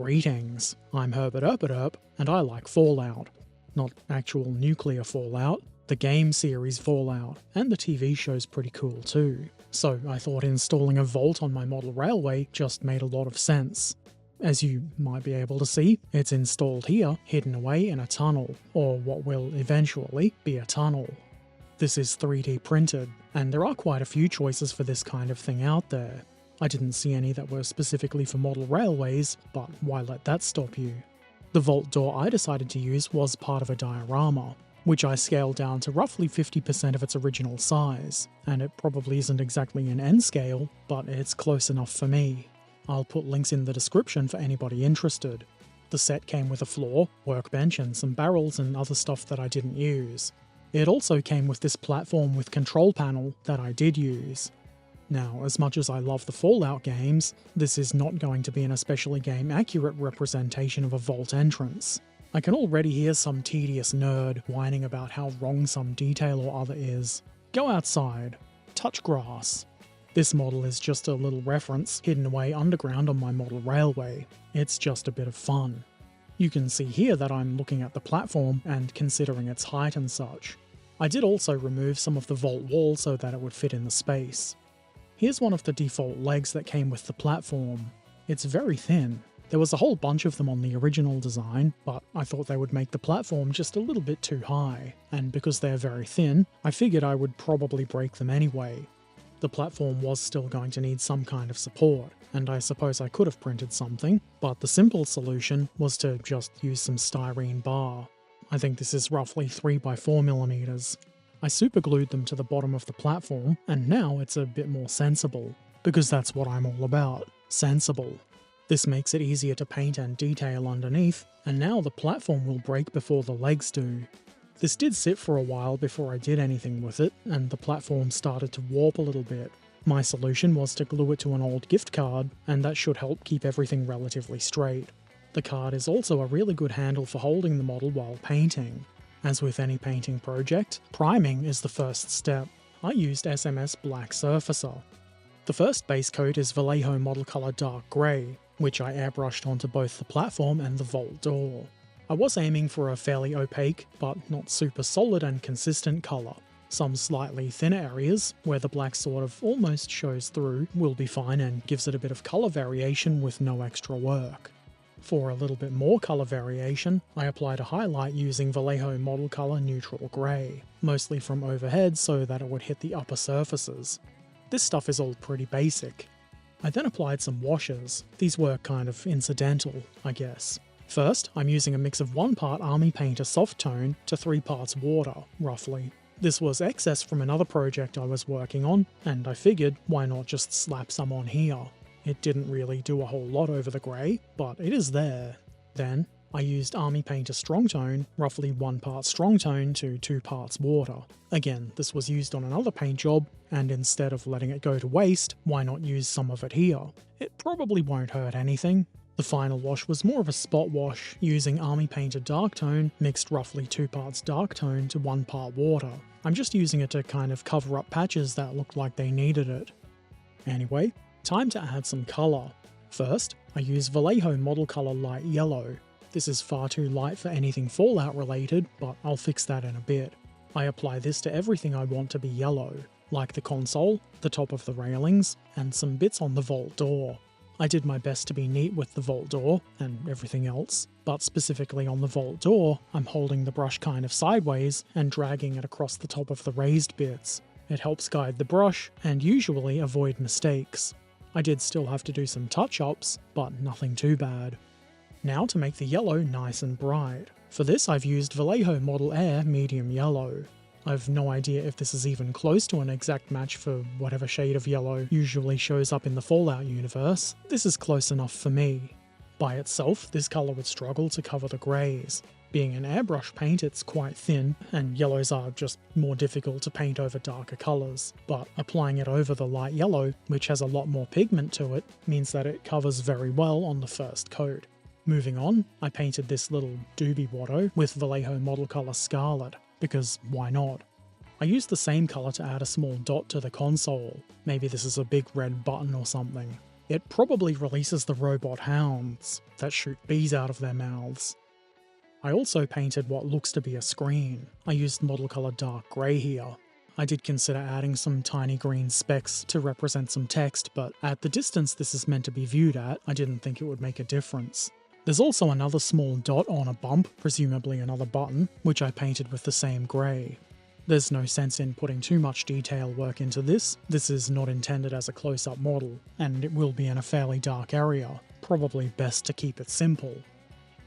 Greetings, I'm Herbert Erpaderp, and I like Fallout. Not actual nuclear Fallout, the game series Fallout, and the TV show's pretty cool too. So I thought installing a vault on my model railway just made a lot of sense. As you might be able to see, it's installed here, hidden away in a tunnel, or what will eventually be a tunnel. This is 3D printed, and there are quite a few choices for this kind of thing out there. I didn't see any that were specifically for model railways, but why let that stop you? The vault door I decided to use was part of a diorama, which I scaled down to roughly 50% of its original size, and it probably isn't exactly an N scale, but it's close enough for me. I'll put links in the description for anybody interested. The set came with a floor, workbench, and some barrels and other stuff that I didn't use. It also came with this platform with control panel that I did use. Now, as much as I love the Fallout games, this is not going to be an especially game-accurate representation of a vault entrance. I can already hear some tedious nerd whining about how wrong some detail or other is. Go outside. Touch grass. This model is just a little reference hidden away underground on my model railway. It's just a bit of fun. You can see here that I'm looking at the platform and considering its height and such. I did also remove some of the vault wall so that it would fit in the space. Here's one of the default legs that came with the platform. It's very thin. There was a whole bunch of them on the original design, but I thought they would make the platform just a little bit too high, and because they're very thin, I figured I would probably break them anyway. The platform was still going to need some kind of support, and I suppose I could have printed something, but the simple solution was to just use some styrene bar. I think this is roughly 3x4mm. I superglued them to the bottom of the platform, and now it's a bit more sensible, because that's what I'm all about, sensible. This makes it easier to paint and detail underneath, and now the platform will break before the legs do. This did sit for a while before I did anything with it, and the platform started to warp a little bit. My solution was to glue it to an old gift card, and that should help keep everything relatively straight. The card is also a really good handle for holding the model while painting. As with any painting project, priming is the first step. I used SMS Black Surfacer. The first base coat is Vallejo Model Color Dark Grey, which I airbrushed onto both the platform and the vault door. I was aiming for a fairly opaque, but not super solid and consistent colour. Some slightly thinner areas, where the black sort of almost shows through, will be fine and gives it a bit of colour variation with no extra work. For a little bit more colour variation, I applied a highlight using Vallejo Model Color Neutral Grey, mostly from overhead so that it would hit the upper surfaces. This stuff is all pretty basic. I then applied some washes. These were kind of incidental, I guess. First, I'm using a mix of 1 part Army Painter soft tone to 3 parts water, roughly. This was excess from another project I was working on, and I figured why not just slap some on here. It didn't really do a whole lot over the grey, but it is there. Then, I used Army Painter Strong Tone, roughly 1 part Strong Tone to 2 parts water. Again, this was used on another paint job, and instead of letting it go to waste, why not use some of it here? It probably won't hurt anything. The final wash was more of a spot wash, using Army Painter Dark Tone, mixed roughly 2 parts Dark Tone to 1 part water. I'm just using it to kind of cover up patches that looked like they needed it. Anyway, time to add some colour. First, I use Vallejo Model Color Light Yellow. This is far too light for anything Fallout related, but I'll fix that in a bit. I apply this to everything I want to be yellow, like the console, the top of the railings, and some bits on the vault door. I did my best to be neat with the vault door, and everything else, but specifically on the vault door, I'm holding the brush kind of sideways and dragging it across the top of the raised bits. It helps guide the brush, and usually avoid mistakes. I did still have to do some touch-ups, but nothing too bad. Now to make the yellow nice and bright. For this I've used Vallejo Model Air Medium Yellow. I've no idea if this is even close to an exact match for whatever shade of yellow usually shows up in the Fallout universe. This is close enough for me. By itself, this colour would struggle to cover the greys. Being an airbrush paint, it's quite thin, and yellows are just more difficult to paint over darker colours, but applying it over the light yellow, which has a lot more pigment to it, means that it covers very well on the first coat. Moving on, I painted this little doobie watto with Vallejo Model Color Scarlet, because why not? I used the same colour to add a small dot to the console. Maybe this is a big red button or something. It probably releases the robot hounds that shoot bees out of their mouths. I also painted what looks to be a screen. I used model colour dark grey here. I did consider adding some tiny green specks to represent some text, but at the distance this is meant to be viewed at, I didn't think it would make a difference. There's also another small dot on a bump, presumably another button, which I painted with the same grey. There's no sense in putting too much detail work into this. This is not intended as a close-up model, and it will be in a fairly dark area. Probably best to keep it simple.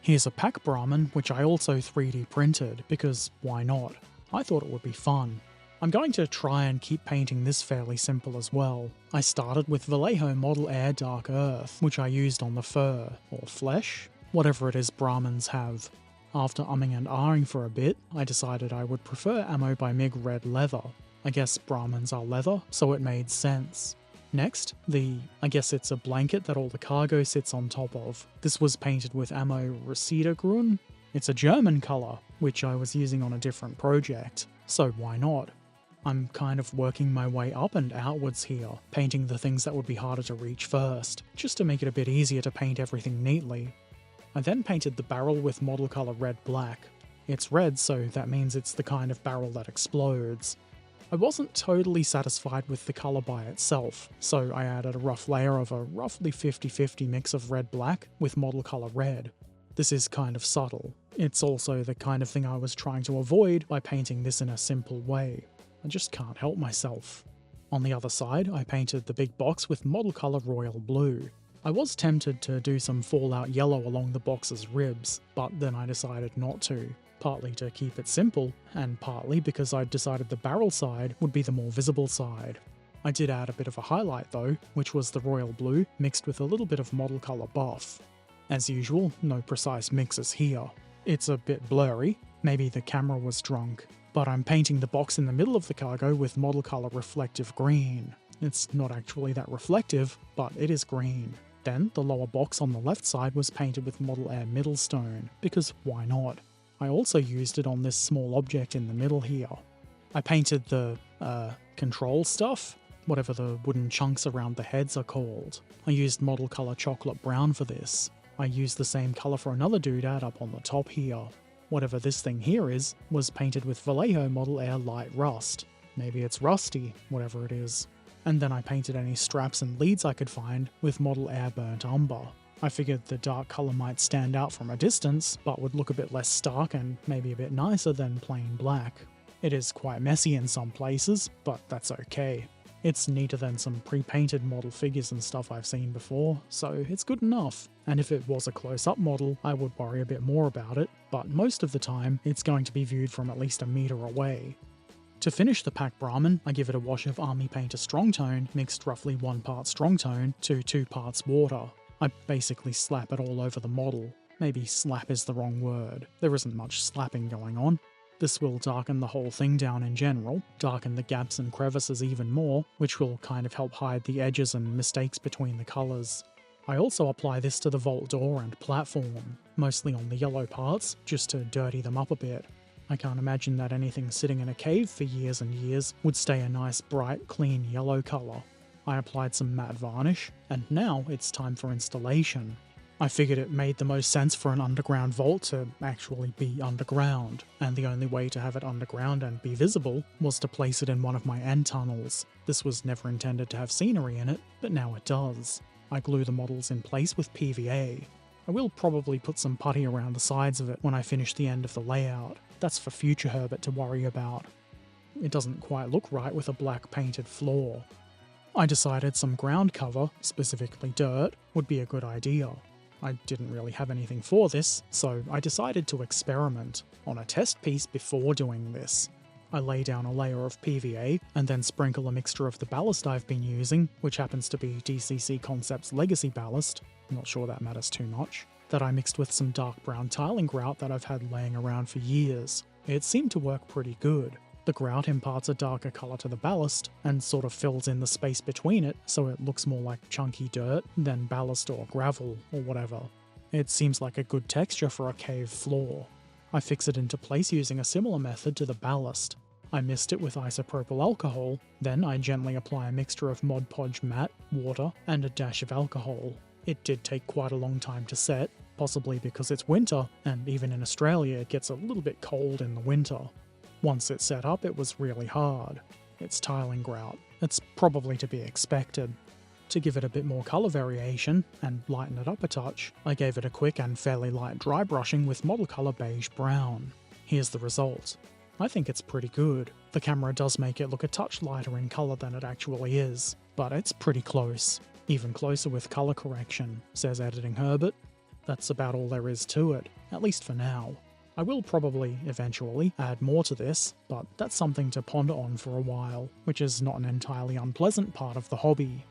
Here's a pack Brahman, which I also 3D printed, because why not? I thought it would be fun. I'm going to try and keep painting this fairly simple as well. I started with Vallejo Model Air Dark Earth, which I used on the fur, or flesh, whatever it is Brahmans have. After umming and ahhing for a bit, I decided I would prefer Ammo by MiG Red Leather. I guess Brahmans are leather, so it made sense. Next, I guess it's a blanket that all the cargo sits on top of. This was painted with Ammo Grün. It's a German colour, which I was using on a different project, so why not? I'm kind of working my way up and outwards here, painting the things that would be harder to reach first, just to make it a bit easier to paint everything neatly. I then painted the barrel with model colour red black. It's red, so that means it's the kind of barrel that explodes. I wasn't totally satisfied with the colour by itself, so I added a rough layer of a roughly 50-50 mix of red-black with model colour red. This is kind of subtle. It's also the kind of thing I was trying to avoid by painting this in a simple way. I just can't help myself. On the other side, I painted the big box with model colour royal blue. I was tempted to do some Fallout yellow along the box's ribs, but then I decided not to. Partly to keep it simple, and partly because I'd decided the barrel side would be the more visible side. I did add a bit of a highlight though, which was the royal blue mixed with a little bit of model colour buff. As usual, no precise mixes here. It's a bit blurry, maybe the camera was drunk, but I'm painting the box in the middle of the cargo with model colour reflective green. It's not actually that reflective, but it is green. Then the lower box on the left side was painted with model air Middlestone, because why not? I also used it on this small object in the middle here. I painted the, control stuff, whatever the wooden chunks around the heads are called. I used model colour chocolate brown for this. I used the same colour for another doodad up on the top here. Whatever this thing here is, was painted with Vallejo Model Air Light Rust. Maybe it's rusty, whatever it is. And then I painted any straps and leads I could find with Model Air Burnt Umber. I figured the dark colour might stand out from a distance, but would look a bit less stark and maybe a bit nicer than plain black. It is quite messy in some places, but that's okay. It's neater than some pre-painted model figures and stuff I've seen before, so it's good enough. And if it was a close-up model, I would worry a bit more about it, but most of the time, it's going to be viewed from at least a meter away. To finish the pack Brahman, I give it a wash of Army Painter Strong Tone, mixed roughly 1 part Strong Tone to 2 parts water. I basically slap it all over the model. Maybe slap is the wrong word. There isn't much slapping going on. This will darken the whole thing down in general, darken the gaps and crevices even more, which will kind of help hide the edges and mistakes between the colours. I also apply this to the vault door and platform, mostly on the yellow parts, just to dirty them up a bit. I can't imagine that anything sitting in a cave for years and years would stay a nice bright, clean yellow colour. I applied some matte varnish, and now it's time for installation. I figured it made the most sense for an underground vault to actually be underground, and the only way to have it underground and be visible was to place it in one of my end tunnels. This was never intended to have scenery in it, but now it does. I glue the models in place with PVA. I will probably put some putty around the sides of it when I finish the end of the layout. That's for future Herbert to worry about. It doesn't quite look right with a black painted floor. I decided some ground cover, specifically dirt, would be a good idea. I didn't really have anything for this, so I decided to experiment on a test piece before doing this. I lay down a layer of PVA and then sprinkle a mixture of the ballast I've been using, which happens to be DCC Concepts Legacy Ballast, I'm not sure that matters too much, that I mixed with some dark brown tiling grout that I've had laying around for years. It seemed to work pretty good. The grout imparts a darker colour to the ballast, and sort of fills in the space between it so it looks more like chunky dirt than ballast or gravel or whatever. It seems like a good texture for a cave floor. I fix it into place using a similar method to the ballast. I mist it with isopropyl alcohol, then I gently apply a mixture of Mod Podge matte, water, and a dash of alcohol. It did take quite a long time to set, possibly because it's winter, and even in Australia it gets a little bit cold in the winter. Once it set up, it was really hard. It's tiling grout. It's probably to be expected. To give it a bit more colour variation, and lighten it up a touch, I gave it a quick and fairly light dry brushing with Model Colour Beige Brown. Here's the result. I think it's pretty good. The camera does make it look a touch lighter in colour than it actually is, but it's pretty close. Even closer with colour correction, says Editing Herbert. That's about all there is to it, at least for now. I will probably, eventually, add more to this, but that's something to ponder on for a while, which is not an entirely unpleasant part of the hobby.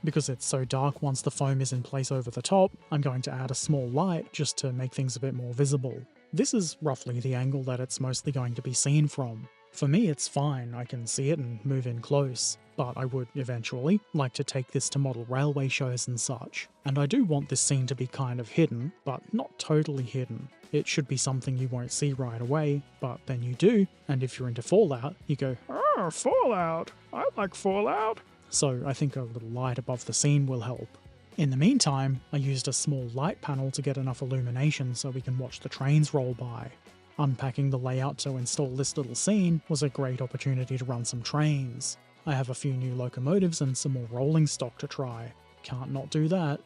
Because it's so dark once the foam is in place over the top, I'm going to add a small light just to make things a bit more visible. This is roughly the angle that it's mostly going to be seen from. For me it's fine, I can see it and move in close, but I would eventually like to take this to model railway shows and such. And I do want this scene to be kind of hidden, but not totally hidden. It should be something you won't see right away, but then you do, and if you're into Fallout, you go, "Oh, Fallout! I like Fallout!" So I think a little light above the scene will help. In the meantime, I used a small light panel to get enough illumination so we can watch the trains roll by. Unpacking the layout to install this little scene was a great opportunity to run some trains. I have a few new locomotives and some more rolling stock to try. Can't not do that.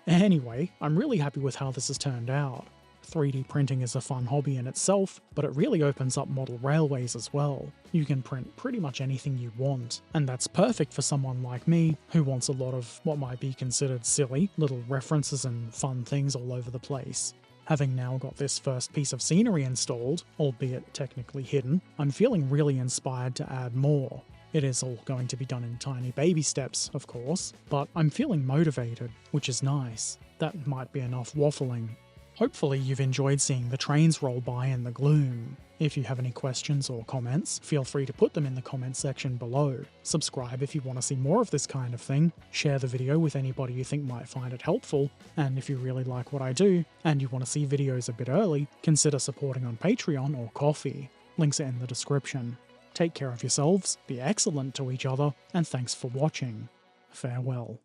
Anyway, I'm really happy with how this has turned out. 3D printing is a fun hobby in itself, but it really opens up model railways as well. You can print pretty much anything you want, and that's perfect for someone like me who wants a lot of what might be considered silly little references and fun things all over the place. Having now got this first piece of scenery installed, albeit technically hidden, I'm feeling really inspired to add more. It is all going to be done in tiny baby steps, of course, but I'm feeling motivated, which is nice. That might be enough waffling. Hopefully you've enjoyed seeing the trains roll by in the gloom. If you have any questions or comments, feel free to put them in the comments section below. Subscribe if you want to see more of this kind of thing, share the video with anybody you think might find it helpful, and if you really like what I do, and you want to see videos a bit early, consider supporting on Patreon or Ko-fi. Links are in the description. Take care of yourselves, be excellent to each other, and thanks for watching. Farewell.